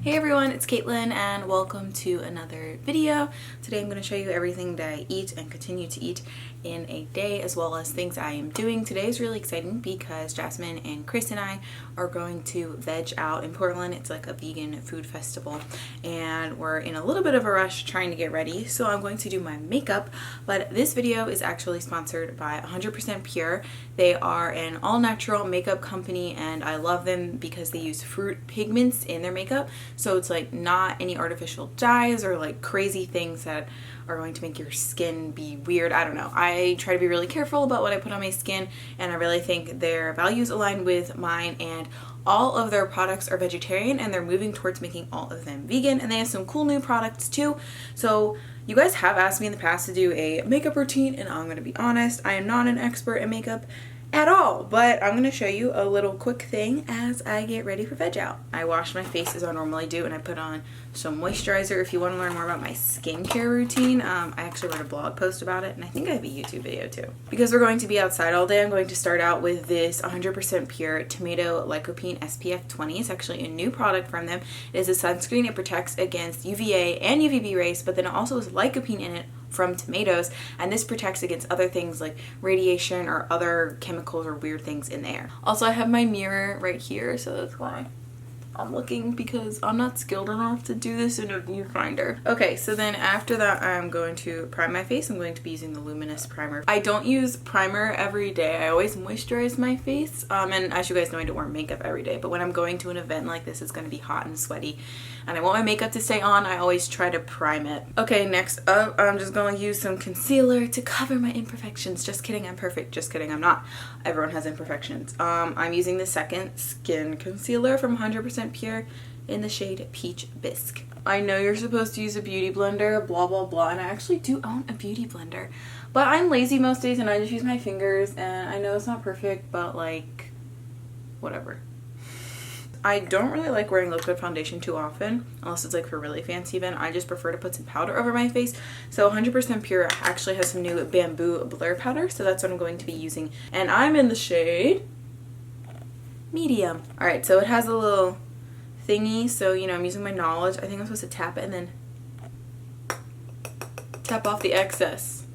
Hey everyone, it's Caitlin and welcome to another video. Today I'm going to show you everything that I eat and continue to eat in a day, as well as things I am doing. Today is really exciting because Jasmine and Chris and I are going to veg out in Portland. It's like a vegan food festival and we're in a little bit of a rush trying to get ready. So I'm going to do my makeup, but this video is actually sponsored by 100% Pure. They are an all-natural makeup company and I love them because they use fruit pigments in their makeup. So it's like not any artificial dyes or like crazy things that are going to make your skin be weird. I don't know. I try to be really careful about what I put on my skin and I really think their values align with mine, and all of their products are vegetarian and they're moving towards making all of them vegan, and they have some cool new products too. So you guys have asked me in the past to do a makeup routine and I'm going to be honest, I am not an expert in makeup at all, but I'm going to show you a little quick thing as I get ready for veg out. I wash my face as I normally do and I put on some moisturizer. If you want to learn more about my skincare routine, I actually wrote a blog post about it and I think I have a YouTube video too. Because we're going to be outside all day, I'm going to start out with this 100% Pure Tomato Lycopene SPF 20. It's actually a new product from them. It is a sunscreen. It protects against UVA and UVB rays, but then it also has lycopene in it from tomatoes, and this protects against other things like radiation or other chemicals or weird things in the air. Also, I have my mirror right here, so that's why I'm looking, because I'm not skilled enough to do this in a viewfinder. Okay, so then after that I'm going to prime my face. I'm going to be using the Luminous primer. I don't use primer every day. I always moisturize my face, and as you guys know, I don't wear makeup every day, but when I'm going to an event like this, it's going to be hot and sweaty and I want my makeup to stay on, I always try to prime it. Okay, next up, I'm just going to use some concealer to cover my imperfections. Just kidding, I'm perfect. Just kidding, I'm not. Everyone has imperfections. I'm using the second skin concealer from 100% Pure in the shade Peach Bisque. I know you're supposed to use a beauty blender, blah blah blah, and I actually do own a beauty blender, but I'm lazy most days and I just use my fingers, and I know it's not perfect, but like, whatever. I don't really like wearing liquid foundation too often, unless it's like for a really fancy event. I just prefer to put some powder over my face. So 100% Pure actually has some new bamboo blur powder, so that's what I'm going to be using. And I'm in the shade Medium. Alright, so it has a little thingy, so you know, I'm using my knowledge. I think I'm supposed to tap it and then tap off the excess.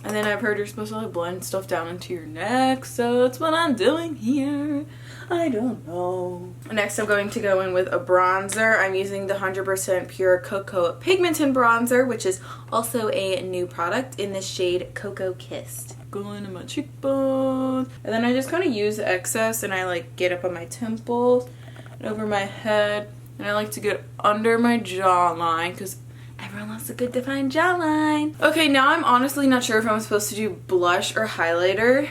And then I've heard you're supposed to like blend stuff down into your neck, so that's what I'm doing here. I don't know. Next I'm going to go in with a bronzer. I'm using the 100% Pure Cocoa Pigmented Bronzer, which is also a new product in the shade Cocoa Kissed. Go into my cheekbones. And then I just kind of use the excess and I like get up on my temples and over my head. And I like to get under my jawline because everyone loves a good defined jawline. Okay, now I'm honestly not sure if I'm supposed to do blush or highlighter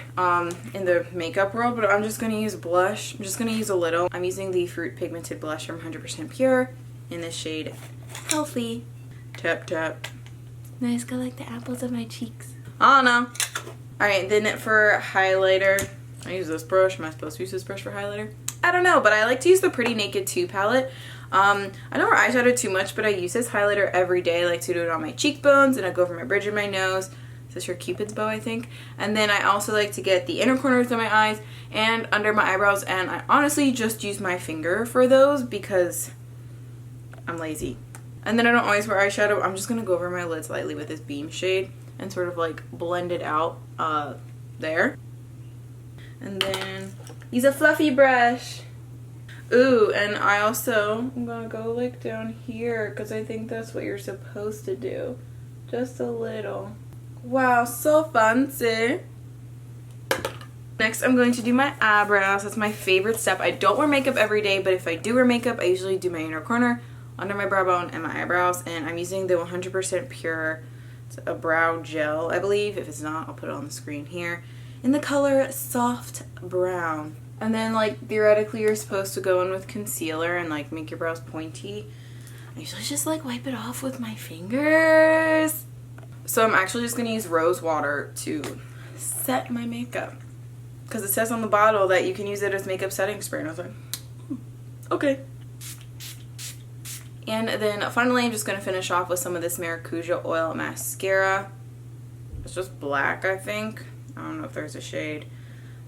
in the makeup world, but I'm just going to use blush. I'm just going to use a little. I'm using the Fruit Pigmented Blush from 100% Pure in the shade Healthy. Tap tap. Nice, got like the apples of my cheeks. I don't know. Alright, then for highlighter, I use this brush. Am I supposed to use this brush for highlighter? I don't know, but I like to use the Pretty Naked 2 palette. I don't wear eyeshadow too much, but I use this highlighter every day. I like to do it on my cheekbones, and I go over my bridge of my nose. Is this your Cupid's bow, I think? And then I also like to get the inner corners of my eyes and under my eyebrows, and I honestly just use my finger for those because I'm lazy. And then I don't always wear eyeshadow. I'm just going to go over my lids lightly with this Beam shade and sort of like blend it out there. And then use a fluffy brush. Ooh, and I also, I'm gonna go like down here because I think that's what you're supposed to do. Just a little. Wow, so fancy. Next, I'm going to do my eyebrows. That's my favorite step. I don't wear makeup every day, but if I do wear makeup, I usually do my inner corner, under my brow bone, and my eyebrows. And I'm using the 100% pure, it's a brow gel, I believe. If it's not, I'll put it on the screen here, in the color Soft Brown. And then, like, theoretically, you're supposed to go in with concealer and, like, make your brows pointy. I usually just, like, wipe it off with my fingers. So I'm actually just going to use rose water to set my makeup. Because it says on the bottle that you can use it as makeup setting spray. And I was like, okay. And then finally, I'm just going to finish off with some of this Maracuja Oil Mascara. It's just black, I think. I don't know if there's a shade.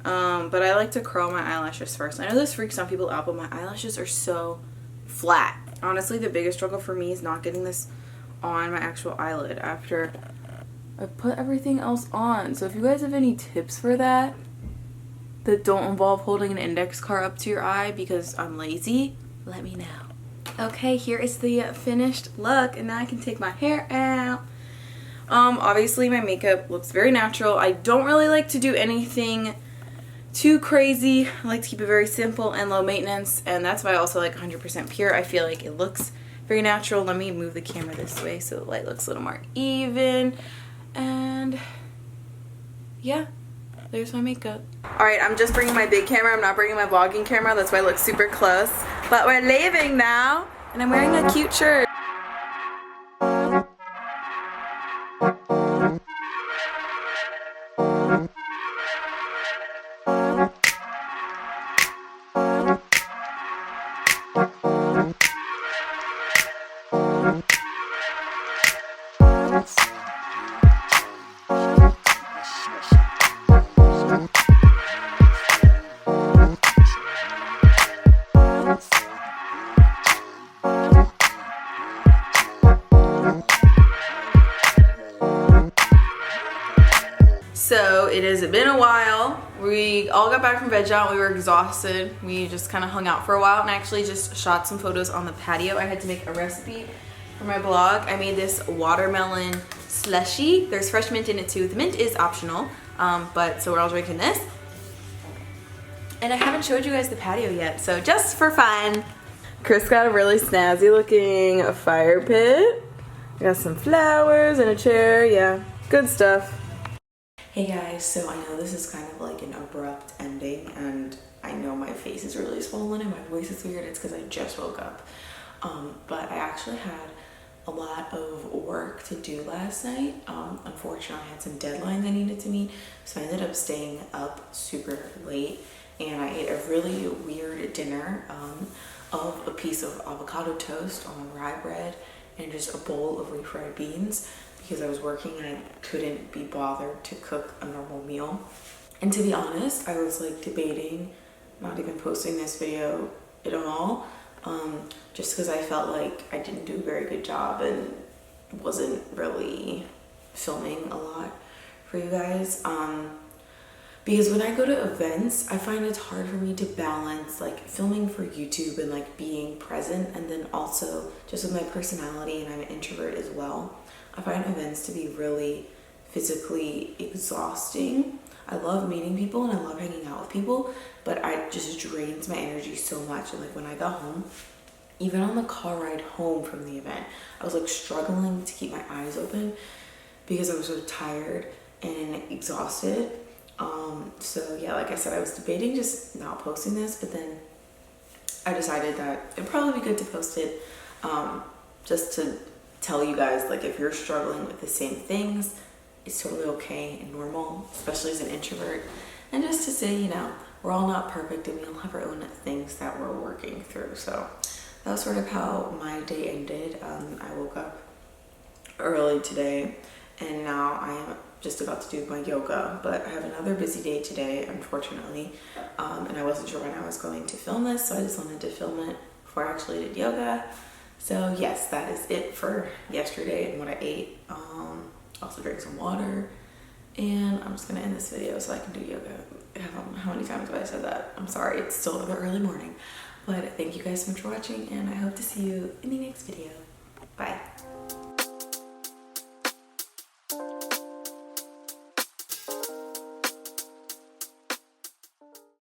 But I like to curl my eyelashes first. I know this freaks some people out, but my eyelashes are so flat. Honestly, the biggest struggle for me is not getting this on my actual eyelid after I put everything else on. So if you guys have any tips for that don't involve holding an index card up to your eye because I'm lazy, let me know. Okay, here is the finished look, and now I can take my hair out. Obviously my makeup looks very natural. I don't really like to do anything too crazy. I like to keep it very simple and low maintenance, and that's why I also like 100% pure. I feel like it looks very natural. Let me move the camera this way so the light looks a little more even. And yeah, there's my makeup. Alright, I'm just bringing my big camera. I'm not bringing my vlogging camera. That's why I look super close. But we're leaving now, and I'm wearing a cute shirt. So it has been a while. We all got back from veg out. We were exhausted. We just kind of hung out for a while, and I actually just shot some photos on the patio. I had to make a recipe for my blog. I made this watermelon slushie. There's fresh mint in it too. The mint is optional, but so we're all drinking this. And I haven't showed you guys the patio yet, so just for fun. Chris got a really snazzy looking fire pit. I got some flowers and a chair. Yeah, good stuff. Hey guys, so I know this is kind of like an abrupt ending, and I know my face is really swollen and my voice is weird. It's because I just woke up. But I actually had a lot of work to do last night. Unfortunately, I had some deadlines I needed to meet, so I ended up staying up super late, and I ate a really weird dinner of a piece of avocado toast on rye bread and just a bowl of refried beans, because I was working and I couldn't be bothered to cook a normal meal. And to be honest, I was like debating not even posting this video at all, just because I felt like I didn't do a very good job and wasn't really filming a lot for you guys. Because when I go to events, I find it's hard for me to balance like filming for YouTube and like being present, and then also just with my personality, and I'm an introvert as well, I find events to be really physically exhausting. I love meeting people and I love hanging out with people, but it just drains my energy so much. And like when I got home, even on the car ride home from the event, I was like struggling to keep my eyes open because I was so tired and exhausted. So yeah, like I said, I was debating just not posting this, but then I decided that it'd probably be good to post it, just to tell you guys, like, if you're struggling with the same things, it's totally okay and normal, especially as an introvert. And just to say, you know, we're all not perfect and we all have our own things that we're working through. So that was sort of how my day ended. I woke up early today, and now I am just about to do my yoga, but I have another busy day today, unfortunately, and I wasn't sure when I was going to film this, so I just wanted to film it before I actually did yoga. So yes, that is it for yesterday and what I ate. Also drank some water, and I'm just gonna end this video so I can do yoga. How many times have I said that? I'm sorry, it's still the early morning, but thank you guys so much for watching, and I hope to see you in the next video. Bye.